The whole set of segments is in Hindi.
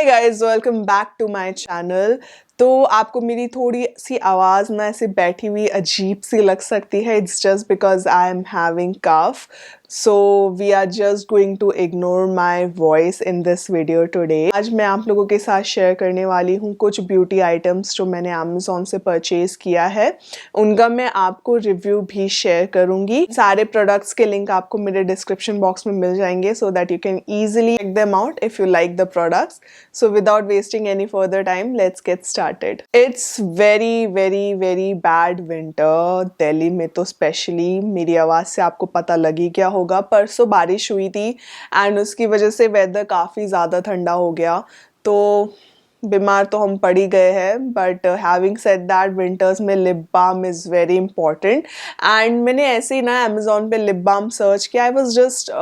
Guys welcome back to my channel. तो आपको मेरी थोड़ी सी आवाज़ ना ऐसे बैठी हुई अजीब सी लग सकती है। It's just because I am having cough, so we are just going to ignore my voice in this video today. आज मैं आप लोगों के साथ शेयर करने वाली हूँ कुछ ब्यूटी आइटम्स जो मैंने अमेजोन से परचेज किया है। उनका मैं आपको रिव्यू भी शेयर करूँगी। सारे प्रोडक्ट्स के लिंक आपको मेरे डिस्क्रिप्शन बॉक्स में मिल जाएंगे so that you can easily check them out if you like the products. So without wasting any further time, let's get started. It's very bad winter. Delhi में तो स्पेशली मेरी आवाज़ से आपको पता लगी क्या होगा। परसों बारिश हुई थी एंड उसकी वजह से वेदर काफ़ी ज़्यादा ठंडा हो गया, तो बीमार तो हम पड़ ही गए हैं। But having said that winters में lip balm is very important. And मैंने ऐसे ही ना अमेजोन पे लिप बाम सर्च किया। आई वॉज जस्ट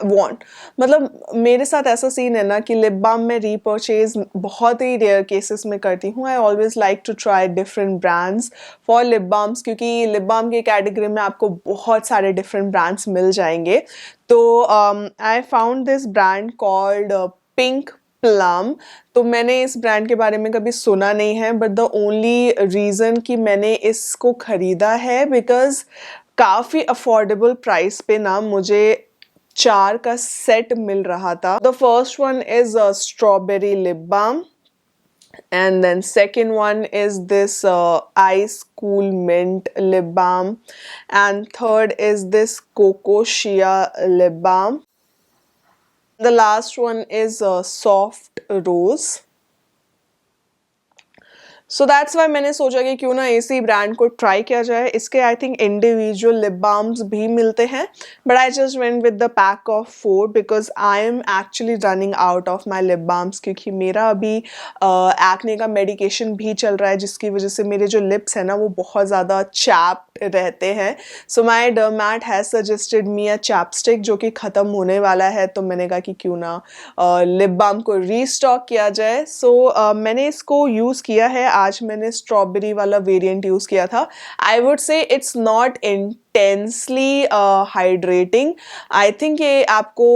वॉन्ट, मतलब मेरे साथ ऐसा सीन है ना कि लिप बाम में रीपर्चेज बहुत ही रेयर केसेस में करती हूँ। I always like to try different brands for lip balms, क्योंकि लिप बाम की कैटेगरी में आपको बहुत सारे डिफरेंट ब्रांड्स मिल जाएंगे। तो I found this brand called pink plum. तो मैंने इस ब्रांड के बारे में कभी सुना नहीं है, बट द ओनली रीज़न कि मैंने इसको ख़रीदा है बिकॉज़ काफ़ी अफोर्डेबल प्राइस पे ना मुझे 4 का सेट मिल रहा था। The first one is strawberry lip balm, and then second one is this ice cool mint lip balm, and third is this cocoa shea lip balm. The last one is soft rose. So that's why मैंने सोचा कि क्यों ना इसी ब्रांड को ट्राई किया जाए। इसके I think individual lip balms भी मिलते हैं, but I just went with the pack of 4 because I am actually running out of my lip balms, क्योंकि मेरा अभी एक्ने का मेडिकेशन भी चल रहा है, जिसकी वजह से मेरे जो लिप्स हैं ना वो बहुत ज़्यादा चैप्ड रहते हैं। So my dermat has suggested me a ChapStick जो कि ख़त्म होने वाला है, तो मैंने कहा कि क्यों ना लिप बाम को रीस्टॉक किया जाए। सो मैंने इसको यूज़ किया है। आज मैंने स्ट्रॉबेरी वाला वेरिएंट यूज़ किया था। आई वुड से it's not intensely hydrating. I think ये आपको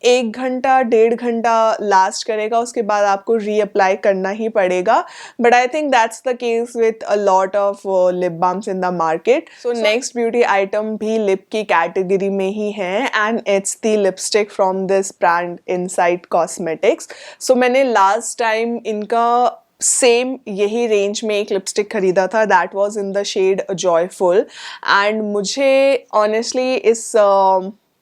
1 घंटा 1.5 घंटा लास्ट करेगा, उसके बाद आपको रीअप्लाई करना ही पड़ेगा। But I think that's the case with a lot of lip balms in the market. So next beauty item भी लिप की कैटेगरी में ही है, and it's the lipstick from this brand Insight Cosmetics. So मैंने लास्ट टाइम इनका सेम यही रेंज में एक लिपस्टिक खरीदा था, that was in the shade Joyful, and मुझे ऑनेस्टली इस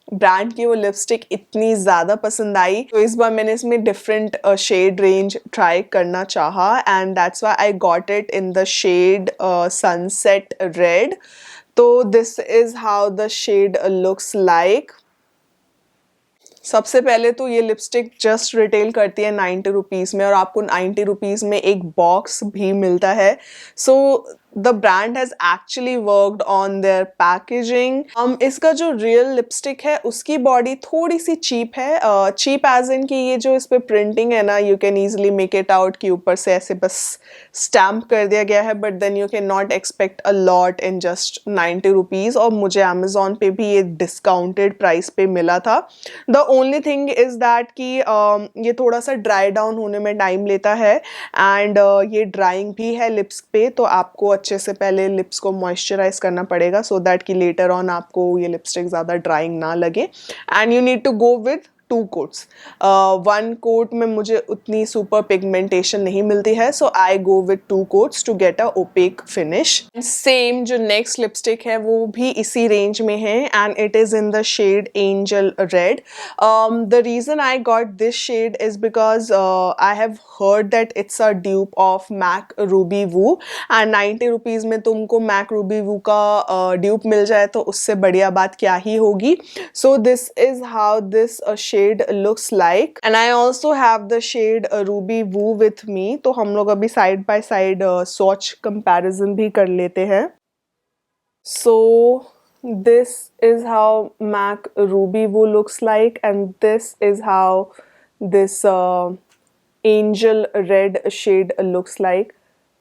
ब्रांड की वो लिपस्टिक इतनी ज़्यादा पसंद आई, तो इस बार मैंने इसमें डिफरेंट शेड रेंज ट्राई करना चाहा, and that's why I got it in the shade Sunset Red. तो this is how the shade looks like. सबसे पहले तो ये लिपस्टिक जस्ट रिटेल करती है 90 रुपीज़ में, और आपको 90 रुपीज़ में एक बॉक्स भी मिलता है। So the brand has actually worked on their packaging. इसका जो रियल लिपस्टिक है उसकी बॉडी थोड़ी सी चीप है। चीप एज इन कि ये जो इस पर प्रिंटिंग है ना, you can easily make it out कि ऊपर से ऐसे बस स्टैम्प कर दिया गया है, but then you can not expect a lot in just 90 rupees. और मुझे अमेजोन पे भी ये डिस्काउंटेड प्राइस पे मिला था। The only thing is that कि ये थोड़ा सा ड्राई डाउन होने में टाइम लेता है, एंड ये ड्राइंग भी है लिप्स पे, तो आपको अच्छे से पहले लिप्स को मॉइस्चराइज करना पड़ेगा सो दैट कि लेटर ऑन आपको ये लिपस्टिक ज़्यादा ड्राइंग ना लगे। And you need to go with 2 coats. 1 coat में मुझे उतनी सुपर पिगमेंटेशन नहीं मिलती है, so I go with 2 coats to get a opaque finish. Same जो नेक्स्ट लिपस्टिक है वो भी इसी रेंज में है, and it is in the shade Angel Red. The reason I got this shade is because I have heard that it's a dupe of MAC Ruby Woo, and 90 rupees में तुमको MAC Ruby Woo का dupe मिल जाए तो उससे बढ़िया बात क्या ही होगी। So this is how this shade looks like, and I also have the shade Ruby Woo with me, तो हम लोग अभी side by side swatch comparison भी कर लेते हैं। So this is how MAC Ruby Woo looks like, and this is how this angel red shade looks like.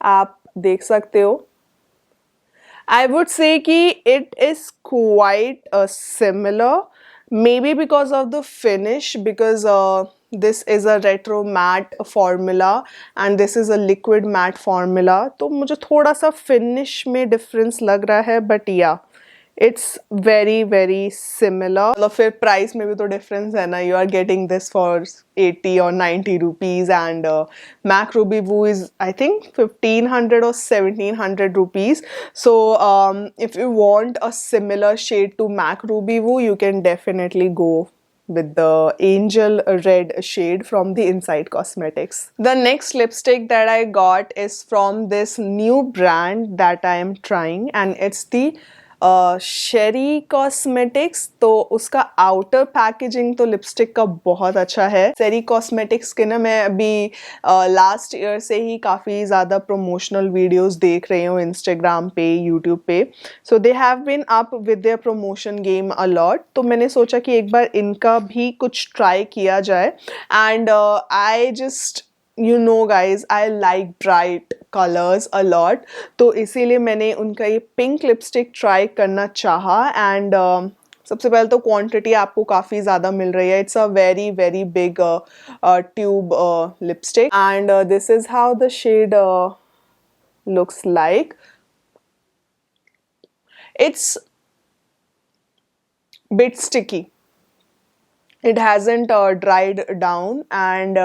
आप देख सकते हो। आई वुड से कि it is quite similar, maybe because of the finish, because this is a retro matte formula and this is a liquid matte formula. तो मुझे थोड़ा सा finish में difference लग रहा है, but yeah, it's very very similar. मतलब फिर price में भी तो difference है ना. You are getting this for 80 or 90 rupees and MAC Ruby Woo is I think 1500 or 1700 rupees. So if you want a similar shade to MAC Ruby Woo, you can definitely go with the angel red shade from the Inside Cosmetics. The next lipstick that I got is from this new brand that I am trying and it's the Sheri cosmetics. तो उसका आउटर पैकेजिंग तो लिपस्टिक का बहुत अच्छा है. शेरी कॉस्मेटिक्स के ना मैं अभी लास्ट ईयर से ही काफ़ी ज़्यादा प्रमोशनल वीडियोस देख रही हूँ इंस्टाग्राम पे, यूट्यूब पे. So they have been up with their promotion game a lot. तो मैंने सोचा कि एक बार इनका भी कुछ ट्राई किया जाए. And I just guys, I like bright colors a lot. तो इसीलिए मैंने उनका ये पिंक लिपस्टिक ट्राई करना चाहा. एंड सबसे पहले तो क्वांटिटी आपको काफ़ी ज़्यादा मिल रही है. It's a very very big tube lipstick and this is how the shade looks like. It's bit sticky. It hasn't dried down and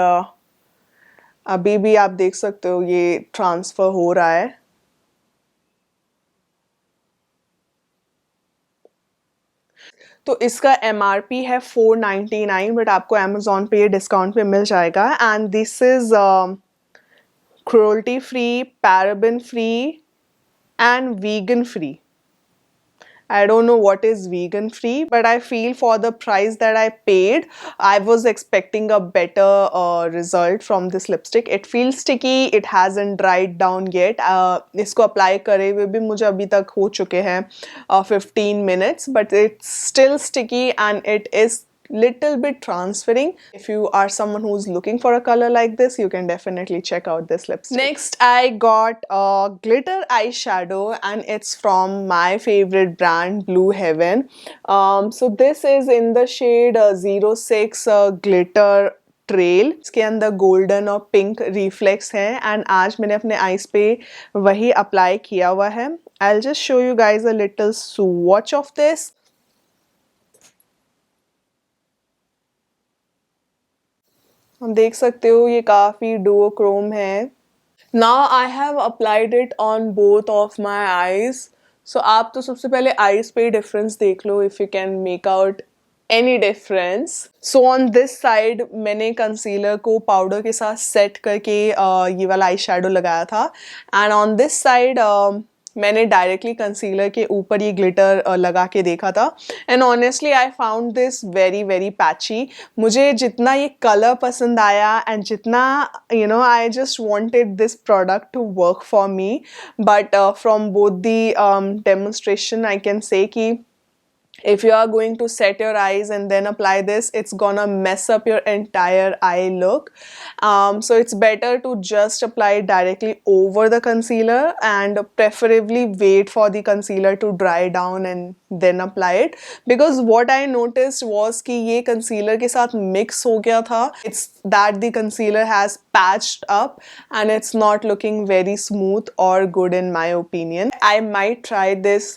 अभी भी आप देख सकते हो ये ट्रांसफ़र हो रहा है. तो इसका MRP है 499 बट आपको अमेज़ॉन पे ये डिस्काउंट पे मिल जाएगा. And this is cruelty free, paraben free and vegan free. I don't know what is vegan free, but I feel for the price that I paid, I was expecting a better result from this lipstick. It feels sticky, it hasn't dried down yet. इसको apply करे हुए भी मुझे अभी तक हो चुके हैं 15 minutes, but it's still sticky and it is little bit transferring. If you are someone who's looking for a color like this, you can definitely check out this lipstick. Next, I got a glitter eyeshadow and it's from my favorite brand Blue Heaven. So this is in the shade 06 glitter trail. इसके अंदर गोल्डन और पिंक रिफ्लेक्स है एंड आज मैंने अपने आईज पे वही अप्लाई किया हुआ है. I'll just show you guys a little swatch of this. हम देख सकते हो ये काफ़ी डुओक्रोम है. Now I have applied it on both of my eyes. So आप तो सबसे पहले eyes पे डिफरेंस देख लो if you can make out any difference. So on this side मैंने कंसीलर को पाउडर के साथ सेट करके ये वाला आई शेडो लगाया था. एंड ऑन दिस साइड मैंने डायरेक्टली कंसीलर के ऊपर ये ग्लिटर लगा के देखा था. And honestly I found this very very patchy. मुझे जितना ये कलर पसंद आया एंड जितना I just wanted this product to work for me, but from both the demonstration I can say कि if you are going to set your eyes and then apply this, it's gonna mess up your entire eye look. So it's better to just apply it directly over the concealer and preferably wait for the concealer to dry down and then apply it. Because what I noticed was कि ये concealer के साथ mix हो गया था. It's that the concealer has patched up and it's not looking very smooth or good in my opinion. I might try this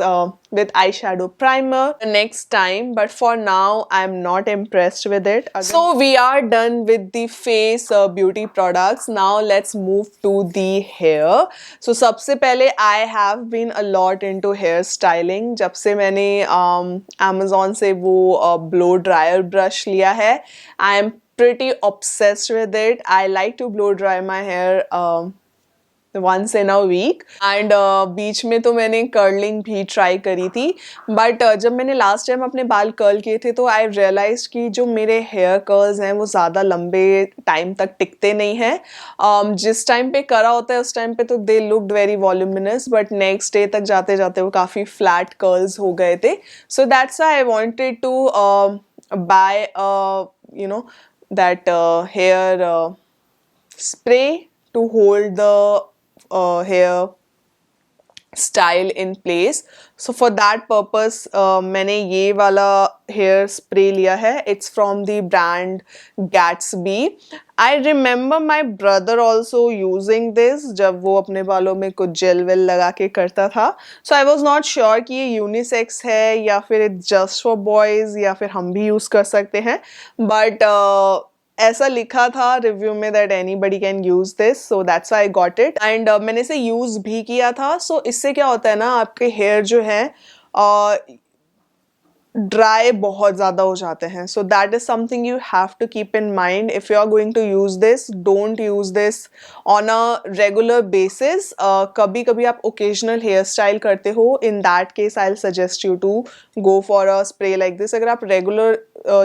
with eyeshadow primer next time, but for now I'm not impressed with it. So we are done with the face beauty products. Now let's move to the hair. So सबसे पहले I have been a lot into hair styling. जब से मैंने Amazon से वो blow dryer brush लिया है, I am pretty obsessed with it. I like to blow dry my hair once in a week. And बीच में तो मैंने कर्लिंग भी ट्राई करी थी. बट जब मैंने लास्ट टाइम अपने बाल कर्ल किए थे तो आई रियलाइज कि जो मेरे हेयर कर्ल्स हैं वो ज़्यादा लंबे टाइम तक टिकते नहीं हैं. जिस टाइम पे करा होता है उस टाइम पे तो they looked very voluminous, but next day तक जाते जाते वो काफ़ी फ्लैट कर्ल्स हो गए थे. So that's I wanted to buy that hair spray to hold the hair style in place. So for that purpose मैंने ये वाला hair spray लिया है. It's from the brand Gatsby. I remember my brother also using this जब वो अपने बालों में कुछ जेल वेल लगा के करता था. So I was not sure कि ये unisex है या फिर it's just for boys या फिर हम भी use कर सकते हैं. But ऐसा लिखा था रिव्यू में that anybody can use this, so that's why I got it. And मैंने इसे यूज भी किया था. सो इससे क्या होता है ना, आपके हेयर जो है ड्राई बहुत ज़्यादा हो जाते हैं. So that is something you have to keep in mind. If you are going to use this, don't use this on a regular basis. कभी कभी आप ओकेजनल हेयर स्टाइल करते हो, in that case I will suggest you to go for a spray like this. अगर आप रेगुलर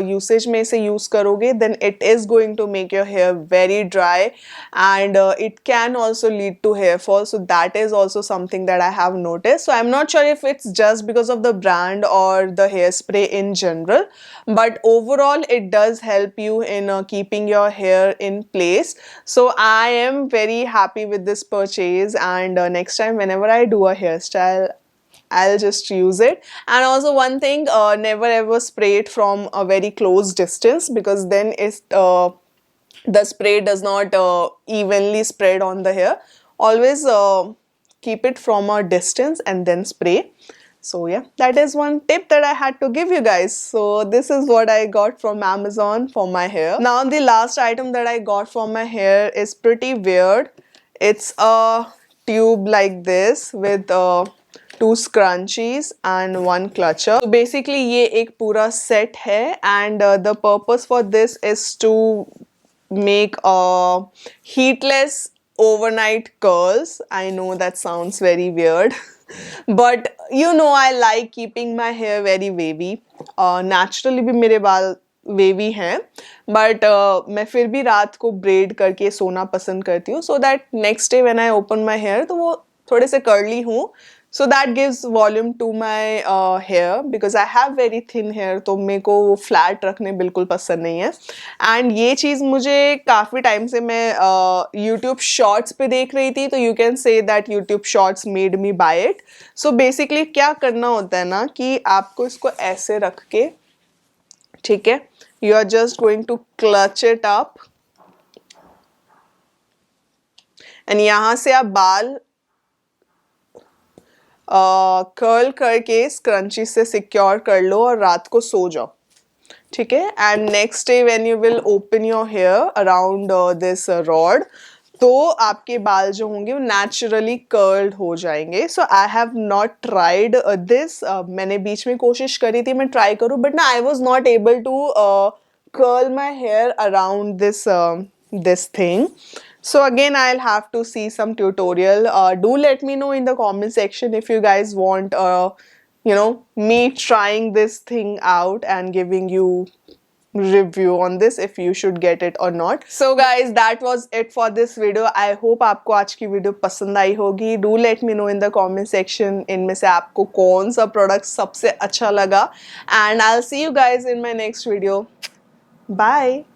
यूसेज में इसे यूज़ करोगे, then it is going to make your hair very dry and it can also lead to hair fall. So that is also something that I have notice. So I am not sure if it's just because of the brand or the hair spray in general, but overall it does help you in keeping your hair in place. So I am very happy with this purchase, and next time whenever I do a hairstyle, I'll just use it. And also one thing, never ever spray it from a very close distance, because then the spray does not evenly spread on the hair. Always keep it from a distance and then spray. So yeah, that is one tip that I had to give you guys. So this is what I got from Amazon for my hair. Now the last item that I got for my hair is pretty weird. It's a tube like this with two scrunchies and one clutcher. So basically ये एक पूरा set है, and the purpose for this is to make heatless overnight curls. I know that sounds very weird. But you know, I like keeping my hair very wavy. Naturally भी मेरे बाल wavy हैं, but मैं फिर भी रात को braid करके सोना पसंद करती हूँ, so that next day when I open my hair तो वो थोड़े से curly हूँ. So that gives volume to my hair, because I have very thin hair, तो मेरे को वो flat रखने बिल्कुल पसंद नहीं है. And ये चीज़ मुझे काफ़ी टाइम से मैं YouTube Shorts पे देख रही थी, तो you can say that YouTube Shorts made me buy it. So basically क्या करना होता है ना, कि आपको इसको ऐसे रख के, ठीक है, you are just going to clutch it up, and यहाँ से आप बाल कर्ल करके स्क्रंची से सिक्योर कर लो और रात को सो जाओ, ठीक है. And next day when you will open your hair around this rod, तो आपके बाल जो होंगे वो नेचुरली कर्ल्ड हो जाएंगे. So I have not tried this. मैंने बीच में कोशिश करी थी मैं ट्राई करूँ, बट ना I was not able to curl my hair around this thing. So again, I'll have to see some tutorial. Do let me know in the comment section if you guys want me trying this thing out and giving you review on this, if you should get it or not. So guys, that was it for this video. I hope आपको आज की वीडियो पसंद आई होगी. Do let me know in the comment section इनमें से आपको कौन सा प्रोडक्ट सबसे अच्छा लगा. And I'll see you guys in my next video. Bye.